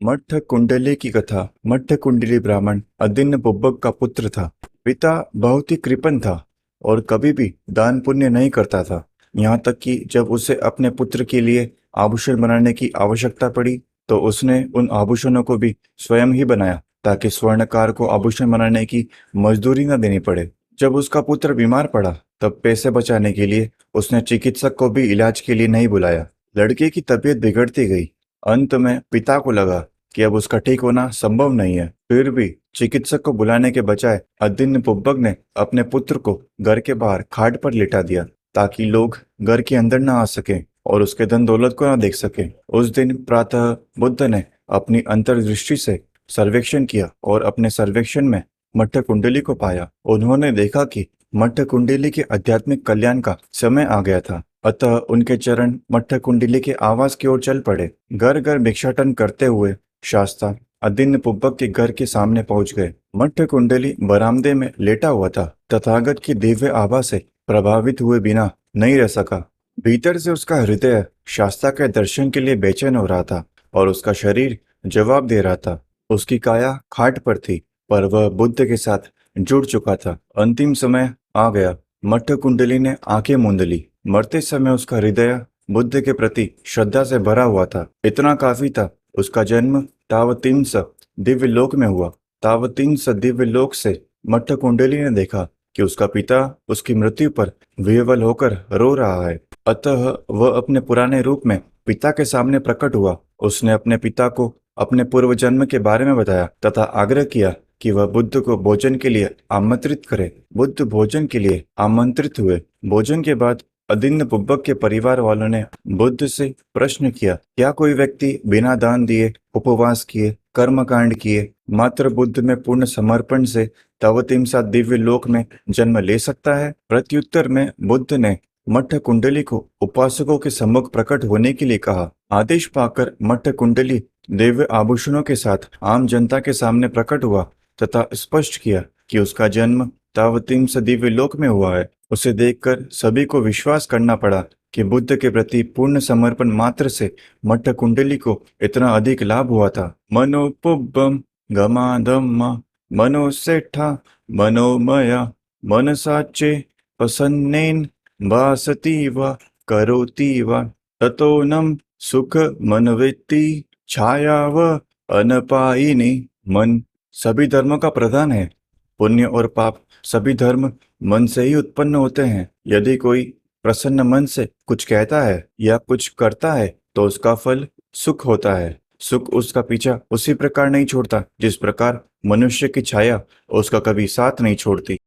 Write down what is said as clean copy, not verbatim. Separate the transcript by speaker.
Speaker 1: मट्ठ कुंडली की कथा। मट्ठ कुंडली ब्राह्मण अदिन्न बुब्बक का पुत्र था। पिता बहुत ही कृपण था और कभी भी दान पुण्य नहीं करता था। यहाँ तक कि जब उसे अपने पुत्र के लिए आभूषण बनाने की आवश्यकता पड़ी तो उसने उन आभूषणों को भी स्वयं ही बनाया ताकि स्वर्णकार को आभूषण बनाने की मजदूरी न देनी पड़े। जब उसका पुत्र बीमार पड़ा तब पैसे बचाने के लिए उसने चिकित्सक को भी इलाज के लिए नहीं बुलाया। लड़के की तबीयत बिगड़ती गई। अंत में पिता को लगा कि अब उसका ठीक होना संभव नहीं है। फिर भी चिकित्सक को बुलाने के बजाय अदिन्न बुब्बक ने अपने पुत्र को घर के बाहर खाट पर लिटा दिया ताकि लोग घर के अंदर न आ सकें और उसके धन दौलत को न देख सकें। उस दिन प्रातः बुद्ध ने अपनी अंतर्दृष्टि से सर्वेक्षण किया और अपने सर्वेक्षण में मट्ठ कुंडली को पाया। उन्होंने देखा कि मट्ठ कुंडली के आध्यात्मिक कल्याण का समय आ गया था। अतः उनके चरण मट्ठ कुंडली के आवास की ओर चल पड़े। घर घर भिक्षाटन करते हुए शास्ता अदिन्न बुब्बक के घर के सामने पहुंच गए। मट्ठ कुंडली बरामदे में लेटा हुआ था। तथागत की दिव्य आभा से प्रभावित हुए बिना नहीं रह सका। भीतर से उसका हृदय शास्ता के दर्शन के लिए बेचैन हो रहा था और उसका शरीर जवाब दे रहा था। उसकी काया खाट पर थी पर वह बुद्ध के साथ जुड़ चुका था। अंतिम समय आ गया। मट्ठ कुंडली ने आंखें मूंद ली। मरते समय उसका हृदय बुद्ध के प्रति श्रद्धा से भरा हुआ था। इतना काफी था। उसका जन्म तावतिंस दिव्य लोक में हुआ। तावतिंस दिव्य लोक से मट्ठ कुंडली ने देखा कि उसका पिता उसकी मृत्यु पर विह्वल होकर रो रहा है। अतः वह अपने पुराने रूप में पिता के सामने प्रकट हुआ। उसने अपने पिता को अपने पूर्व जन्म के बारे में बताया तथा आग्रह किया कि वह बुद्ध को भोजन के लिए आमंत्रित करे। बुद्ध भोजन के लिए आमंत्रित हुए। भोजन के बाद अदिन्न बुब्बक के परिवार वालों ने बुद्ध से प्रश्न किया, क्या कोई व्यक्ति बिना दान दिए, उपवास किए, कर्मकांड किए मात्र बुद्ध में पूर्ण समर्पण से तवतिमसा दिव्य लोक में जन्म ले सकता है? प्रत्युत्तर में बुद्ध ने मट्ठ कुंडली को उपासकों के सम्मुख प्रकट होने के लिए कहा। आदेश पाकर मट्ठ कुंडली दिव्य आभूषणों के साथ आम जनता के सामने प्रकट हुआ तथा स्पष्ट किया कि उसका जन्म तावतिमसा दिव्य लोक में हुआ है। उसे देखकर सभी को विश्वास करना पड़ा कि बुद्ध के प्रति पूर्ण समर्पण मात्र से मट्ठ कुंडली को इतना अधिक लाभ हुआ था। मनोपुब्बम गमाधम्मा मनोसेठा मनोमया मनसाचे प्रसन्नेन भासति व करोति व ततोनम सुख मनवेत्ति छाया व अनपायिनी। मन सभी धर्मों का प्रधान है। पुण्य और पाप सभी धर्म मन से ही उत्पन्न होते हैं। यदि कोई प्रसन्न मन से कुछ कहता है या कुछ करता है तो उसका फल सुख होता है। सुख उसका पीछा उसी प्रकार नहीं छोड़ता जिस प्रकार मनुष्य की छाया उसका कभी साथ नहीं छोड़ती।